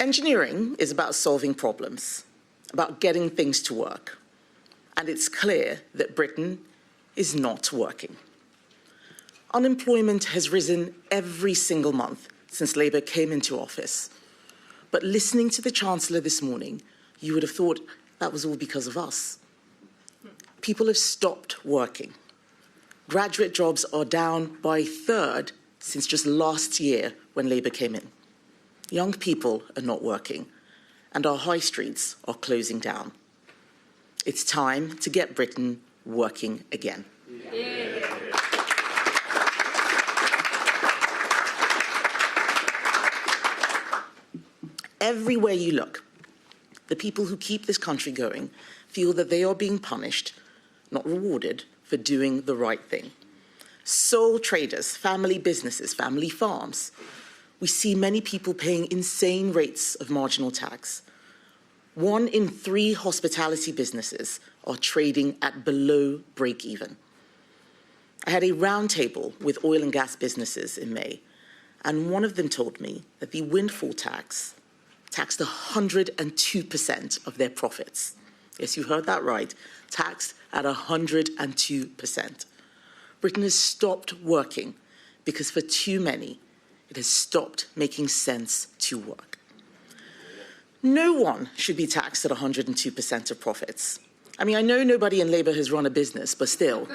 Engineering is about solving problems, about getting things to work. And it's clear that Britain is not working. Unemployment has risen every single month since Labour came into office. But listening to the Chancellor this morning, you would have thought that was all because of us. People have stopped working. Graduate jobs are down by a third since just last year when Labour came in. Young people are not working, and our high streets are closing down. It's time to get Britain working again. Yeah. Everywhere you look, the people who keep this country going feel that they are being punished, not rewarded, for doing the right thing. Sole traders, family businesses, family farms. We see many people paying insane rates of marginal tax. 1 in 3 hospitality businesses are trading at below break-even. I had a roundtable with oil and gas businesses in May, and one of them told me that the windfall tax taxed 102% of their profits. Yes, you heard that right, taxed at 102%. Britain has stopped working because for too many, it has stopped making sense to work. No one should be taxed at 102% of profits. I mean, I know nobody in Labour has run a business, but still.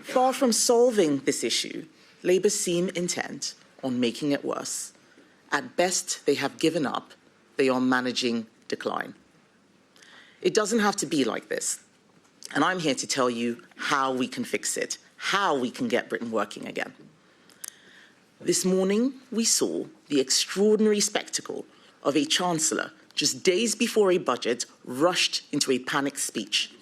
Far from solving this issue, Labour seem intent on making it worse. At best, they have given up. They are managing decline. It doesn't have to be like this. And I'm here to tell you how we can fix it, how we can get Britain working again. This morning, we saw the extraordinary spectacle of a Chancellor, just days before a budget, rushed into a panicked speech.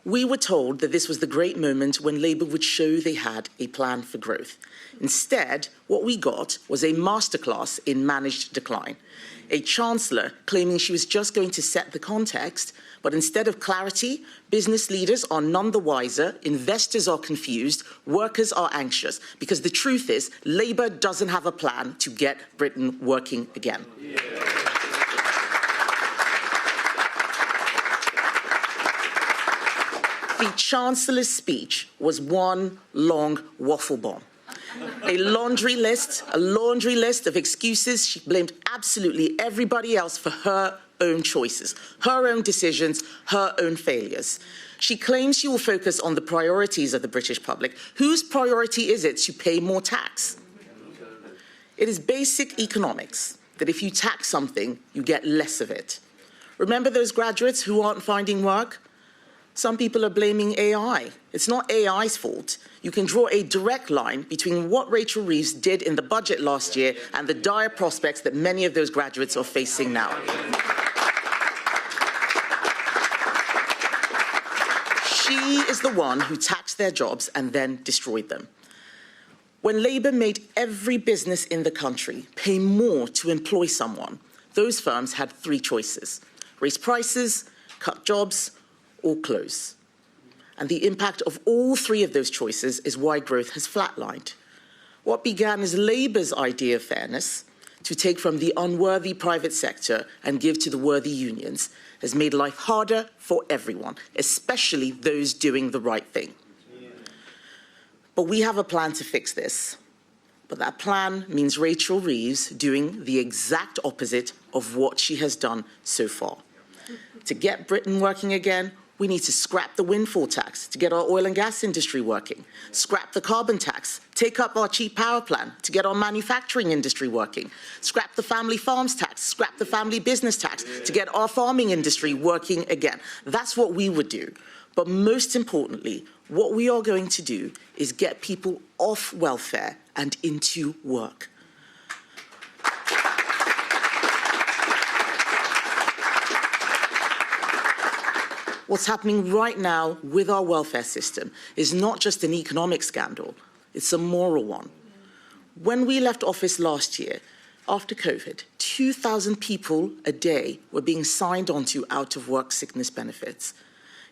We were told that this was the great moment when Labour would show they had a plan for growth. Instead, what we got was a masterclass in managed decline. A Chancellor claiming she was just going to set the context, but instead of clarity, business leaders are none the wiser, investors are confused, workers are anxious, because the truth is, Labour doesn't have a plan to get Britain working again. Yeah. The Chancellor's speech was one long waffle bomb. A laundry list of excuses. She blamed absolutely everybody else for her own choices, her own decisions, her own failures. She claims she will focus on the priorities of the British public. Whose priority is it to pay more tax? It is basic economics that if you tax something, you get less of it. Remember those graduates who aren't finding work? Some people are blaming AI. It's not AI's fault. You can draw a direct line between what Rachel Reeves did in the budget last year and the dire prospects that many of those graduates are facing now. She is the one who taxed their jobs and then destroyed them. When Labour made every business in the country pay more to employ someone, those firms had 3 choices: raise prices, cut jobs, or close. And the impact of all 3 of those choices is why growth has flatlined. What began as Labour's idea of fairness, to take from the unworthy private sector and give to the worthy unions, has made life harder for everyone, especially those doing the right thing. But we have a plan to fix this. But that plan means Rachel Reeves doing the exact opposite of what she has done so far. To get Britain working again, we need to scrap the windfall tax to get our oil and gas industry working, scrap the carbon tax, take up our cheap power plan to get our manufacturing industry working, scrap the family farms tax, scrap the family business tax to get our farming industry working again. That's what we would do. But most importantly, what we are going to do is get people off welfare and into work. What's happening right now with our welfare system is not just an economic scandal, it's a moral one. When we left office last year, after COVID, 2,000 people a day were being signed onto out-of-work sickness benefits.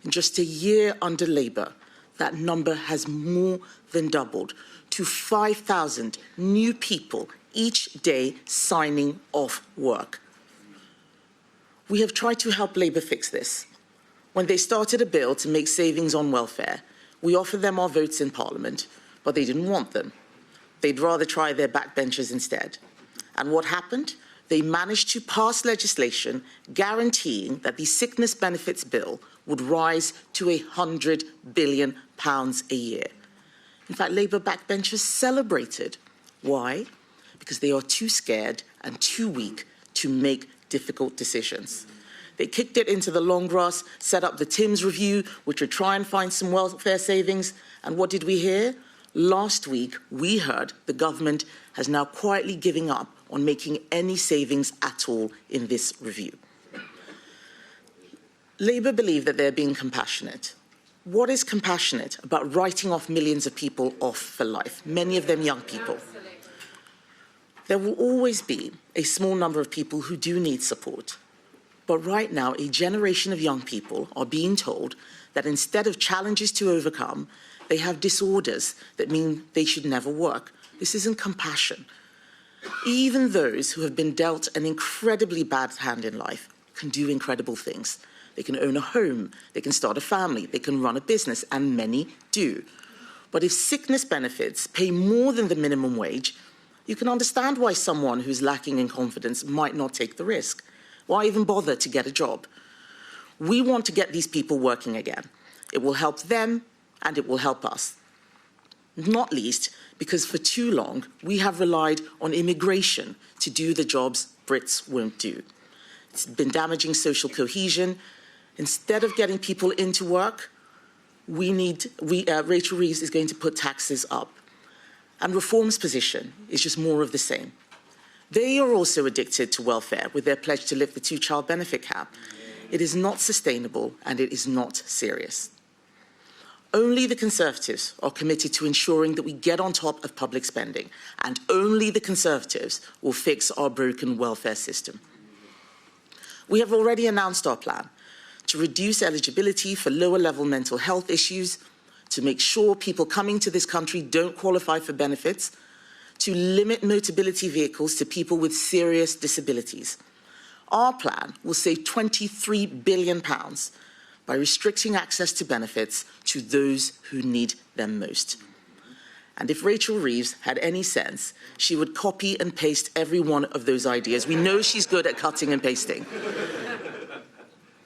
In just a year under Labour, that number has more than doubled to 5,000 new people each day signing off work. We have tried to help Labour fix this. When they started a bill to make savings on welfare, we offered them our votes in Parliament, but they didn't want them. They'd rather try their backbenchers instead. And what happened? They managed to pass legislation guaranteeing that the sickness benefits bill would rise to £100 billion a year. In fact, Labour backbenchers celebrated. Why? Because they are too scared and too weak to make difficult decisions. They kicked it into the long grass, set up the Timms review, which would try and find some welfare savings. And what did we hear? Last week, we heard the government has now quietly giving up on making any savings at all in this review. Labour believe that they're being compassionate. What is compassionate about writing off millions of people off for life, many of them young people? There will always be a small number of people who do need support. But right now, a generation of young people are being told that instead of challenges to overcome, they have disorders that mean they should never work. This isn't compassion. Even those who have been dealt an incredibly bad hand in life can do incredible things. They can own a home, they can start a family, they can run a business, and many do. But if sickness benefits pay more than the minimum wage, you can understand why someone who's lacking in confidence might not take the risk. Why even bother to get a job? We want to get these people working again. It will help them and it will help us. Not least because for too long we have relied on immigration to do the jobs Brits won't do. It's been damaging social cohesion. Instead of getting people into work, Rachel Reeves is going to put taxes up. And Reform's position is just more of the same. They are also addicted to welfare with their pledge to lift the two-child benefit cap. It is not sustainable and it is not serious. Only the Conservatives are committed to ensuring that we get on top of public spending, and only the Conservatives will fix our broken welfare system. We have already announced our plan to reduce eligibility for lower-level mental health issues, to make sure people coming to this country don't qualify for benefits, to limit motability vehicles to people with serious disabilities. Our plan will save £23 billion by restricting access to benefits to those who need them most. And if Rachel Reeves had any sense, she would copy and paste every one of those ideas. We know she's good at cutting and pasting.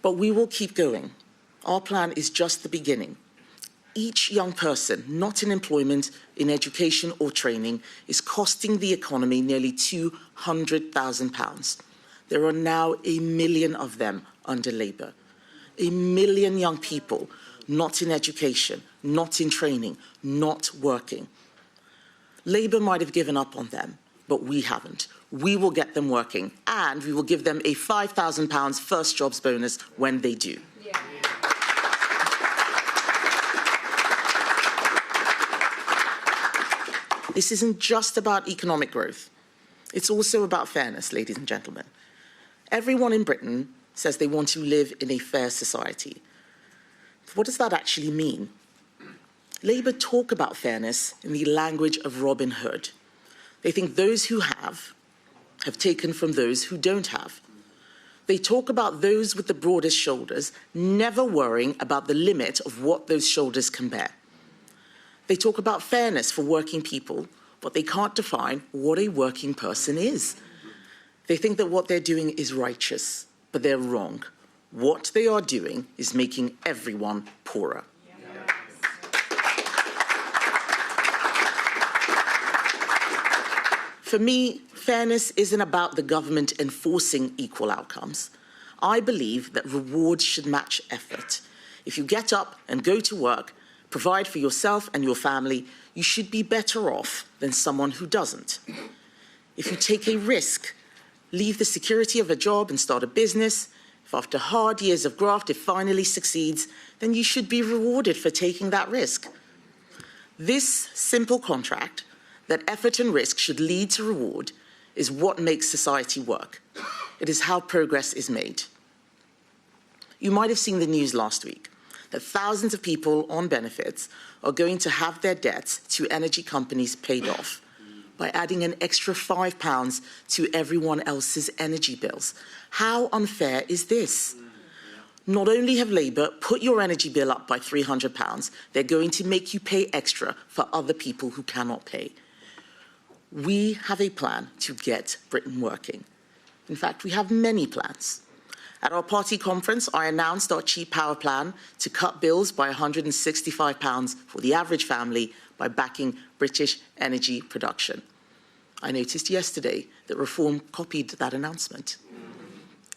But we will keep going. Our plan is just the beginning. Each young person not in employment, in education or training is costing the economy nearly £200,000. There are now 1 million of them under Labour. 1 million young people not in education, not in training, not working. Labour might have given up on them, but we haven't. We will get them working, and we will give them a £5,000 first jobs bonus when they do. Yeah. This isn't just about economic growth. It's also about fairness, ladies and gentlemen. Everyone in Britain says they want to live in a fair society. What does that actually mean? Labour talk about fairness in the language of Robin Hood. They think those who have taken from those who don't have. They talk about those with the broadest shoulders, never worrying about the limit of what those shoulders can bear. They talk about fairness for working people, but they can't define what a working person is. They think that what they're doing is righteous, but they're wrong. What they are doing is making everyone poorer. For me, fairness isn't about the government enforcing equal outcomes. I believe that rewards should match effort. If you get up and go to work, provide for yourself and your family, you should be better off than someone who doesn't. If you take a risk, leave the security of a job and start a business, if after hard years of graft it finally succeeds, then you should be rewarded for taking that risk. This simple contract, that effort and risk should lead to reward, is what makes society work. It is how progress is made. You might have seen the news last week that thousands of people on benefits are going to have their debts to energy companies paid off. by adding an extra £5 to everyone else's energy bills. How unfair is this? Not only have Labour put your energy bill up by £300, they're going to make you pay extra for other people who cannot pay. We have a plan to get Britain working. In fact, we have many plans. At our party conference, I announced our cheap power plan to cut bills by £165 for the average family by backing British energy production. I noticed yesterday that Reform copied that announcement.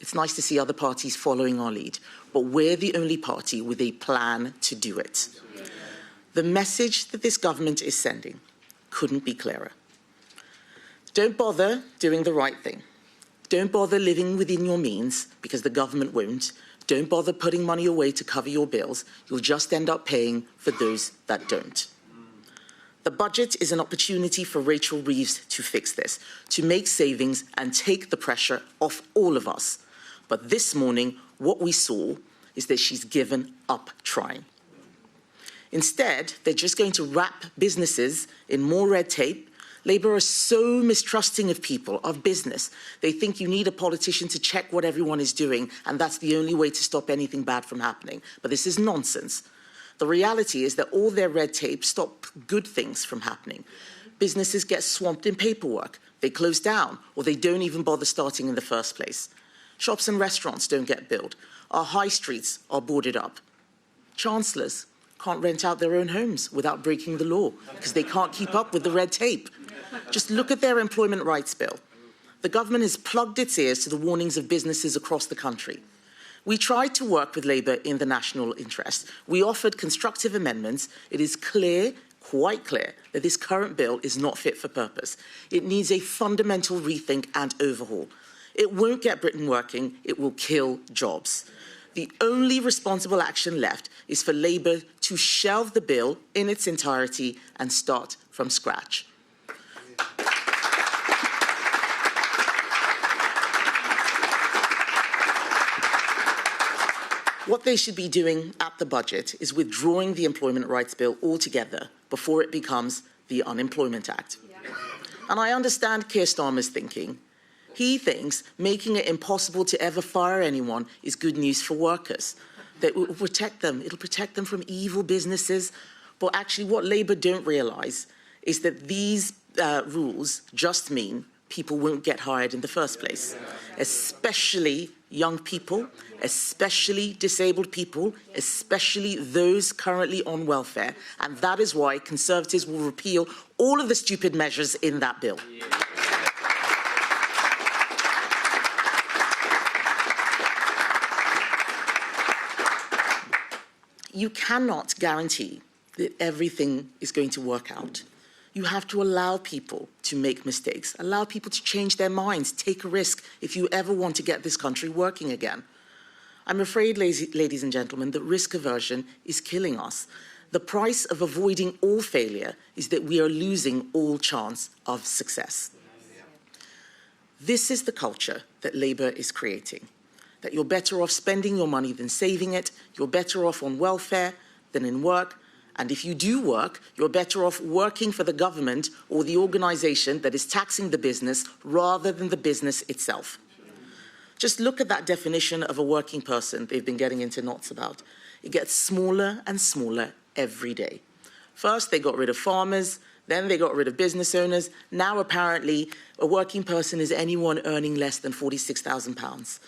It's nice to see other parties following our lead, but we're the only party with a plan to do it. The message that this government is sending couldn't be clearer. Don't bother doing the right thing. Don't bother living within your means, because the government won't. Don't bother putting money away to cover your bills. You'll just end up paying for those that don't. The budget is an opportunity for Rachel Reeves to fix this, to make savings and take the pressure off all of us. But this morning, what we saw is that she's given up trying. Instead, they're just going to wrap businesses in more red tape. Labour are so mistrusting of people, of business. They think you need a politician to check what everyone is doing, and that's the only way to stop anything bad from happening. But this is nonsense. The reality is that all their red tape stop good things from happening. Businesses get swamped in paperwork. They close down, or they don't even bother starting in the first place. Shops and restaurants don't get billed. Our high streets are boarded up. Chancellors can't rent out their own homes without breaking the law because they can't keep up with the red tape. Just look at their employment rights bill. The government has plugged its ears to the warnings of businesses across the country. We tried to work with Labour in the national interest. We offered constructive amendments. It is clear, quite clear, that this current bill is not fit for purpose. It needs a fundamental rethink and overhaul. It won't get Britain working. It will kill jobs. The only responsible action left is for Labour to shelve the bill in its entirety and start from scratch. What they should be doing at the budget is withdrawing the Employment Rights Bill altogether before it becomes the Unemployment Act. And I understand Keir Starmer's thinking. He thinks making it impossible to ever fire anyone is good news for workers, that it will protect them. It'll protect them from evil businesses. But actually what Labour don't realise is that these rules just mean people won't get hired in the first place, especially young people, especially disabled people, especially those currently on welfare. And that is why Conservatives will repeal all of the stupid measures in that bill. You cannot guarantee that everything is going to work out. You have to allow people to make mistakes, allow people to change their minds, take a risk if you ever want to get this country working again. I'm afraid, ladies and gentlemen, that risk aversion is killing us. The price of avoiding all failure is that we are losing all chance of success. This is the culture that Labour is creating, that you're better off spending your money than saving it, you're better off on welfare than in work, and if you do work, you're better off working for the government or the organisation that is taxing the business rather than the business itself. Just look at that definition of a working person they've been getting into knots about. It gets smaller and smaller every day. First, they got rid of farmers, then they got rid of business owners. Now, apparently, a working person is anyone earning less than £46,000.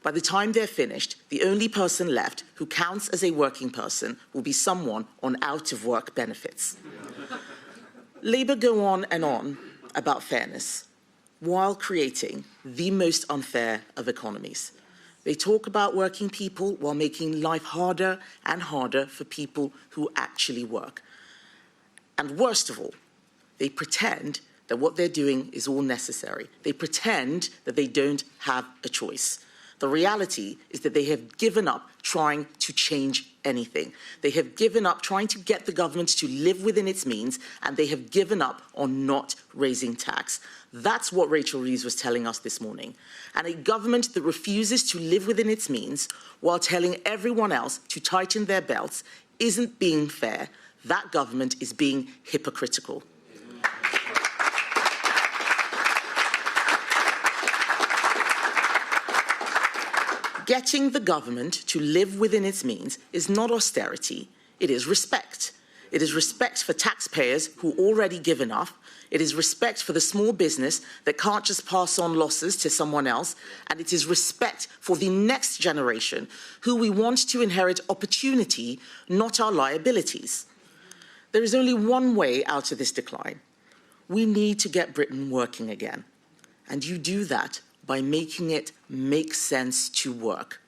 By the time they're finished, the only person left who counts as a working person will be someone on out-of-work benefits. Labour go on and on about fairness while creating the most unfair of economies. They talk about working people while making life harder and harder for people who actually work. And worst of all, they pretend that what they're doing is all necessary. They pretend that they don't have a choice. The reality is that they have given up trying to change anything. They have given up trying to get the government to live within its means, and they have given up on not raising tax. That's what Rachel Reeves was telling us this morning. And a government that refuses to live within its means while telling everyone else to tighten their belts isn't being fair. That government is being hypocritical. Getting the government to live within its means is not austerity, it is respect. It is respect for taxpayers who already give enough. It is respect for the small business that can't just pass on losses to someone else. And it is respect for the next generation who we want to inherit opportunity, not our liabilities. There is only one way out of this decline. We need to get Britain working again. And you do that by making it make sense to work.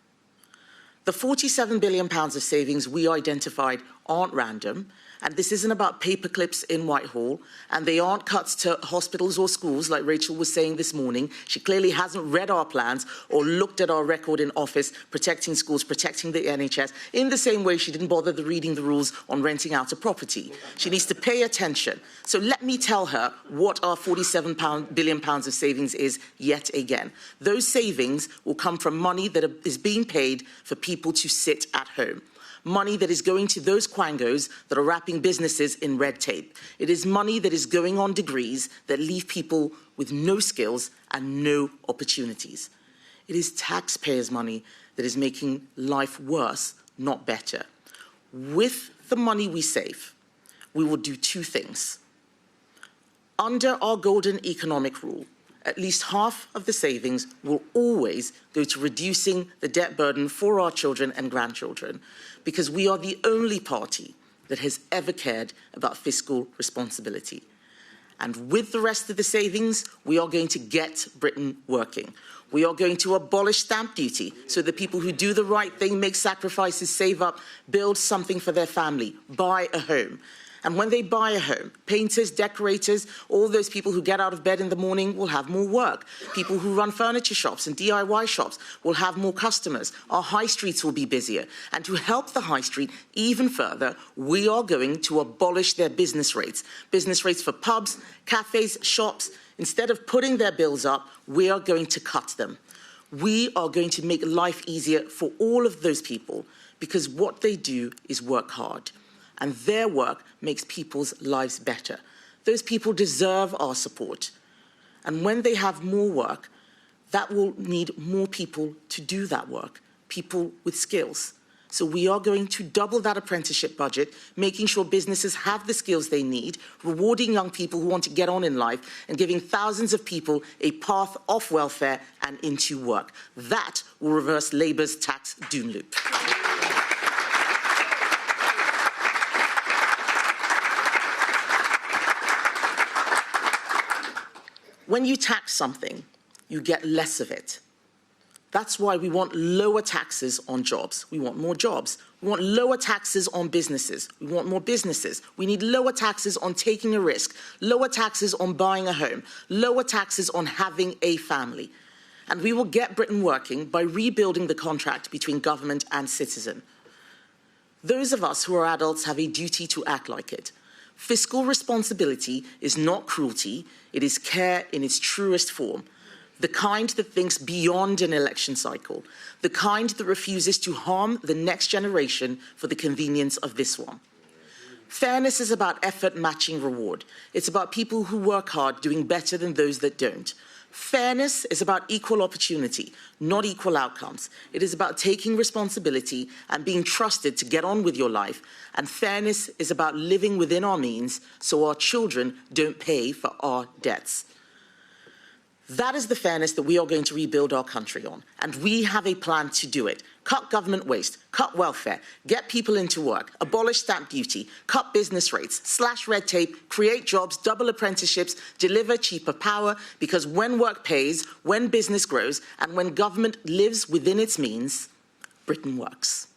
The £47 billion of savings we identified aren't random, and this isn't about paperclips in Whitehall, and they aren't cuts to hospitals or schools like Rachel was saying this morning. She clearly hasn't read our plans or looked at our record in office protecting schools, protecting the NHS, in the same way she didn't bother reading the rules on renting out a property. She needs to pay attention. So let me tell her what our £47 billion of savings is yet again. Those savings will come from money that is being paid for people to sit at home. Money that is going to those quangos that are wrapping businesses in red tape. It is money that is going on degrees that leave people with no skills and no opportunities. It is taxpayers' money that is making life worse, not better. With the money we save, we will do two things. Under our golden economic rule, at least half of the savings will always go to reducing the debt burden for our children and grandchildren, because we are the only party that has ever cared about fiscal responsibility. And with the rest of the savings, we are going to get Britain working. We are going to abolish stamp duty so that people who do the right thing, make sacrifices, save up, build something for their family, buy a home. And when they buy a home, painters, decorators, all those people who get out of bed in the morning will have more work. People who run furniture shops and DIY shops will have more customers. Our high streets will be busier. And to help the high street even further, we are going to abolish their business rates. Business rates for pubs, cafes, shops. Instead of putting their bills up, we are going to cut them. We are going to make life easier for all of those people, because what they do is work hard. And their work makes people's lives better. Those people deserve our support. And when they have more work, that will need more people to do that work, people with skills. So we are going to double that apprenticeship budget, making sure businesses have the skills they need, rewarding young people who want to get on in life, and giving thousands of people a path off welfare and into work. That will reverse Labour's tax doom loop. When you tax something, you get less of it. That's why we want lower taxes on jobs. We want more jobs. We want lower taxes on businesses. We want more businesses. We need lower taxes on taking a risk, lower taxes on buying a home, lower taxes on having a family. And we will get Britain working by rebuilding the contract between government and citizen. Those of us who are adults have a duty to act like it. Fiscal responsibility is not cruelty, it is care in its truest form. The kind that thinks beyond an election cycle, the kind that refuses to harm the next generation for the convenience of this one. Fairness is about effort matching reward. It's about people who work hard doing better than those that don't. Fairness is about equal opportunity, not equal outcomes. It is about taking responsibility and being trusted to get on with your life. And fairness is about living within our means so our children don't pay for our debts. That is the fairness that we are going to rebuild our country on. And we have a plan to do it. Cut government waste, cut welfare, get people into work, abolish stamp duty, cut business rates, slash red tape, create jobs, double apprenticeships, deliver cheaper power, because when work pays, when business grows, and when government lives within its means, Britain works.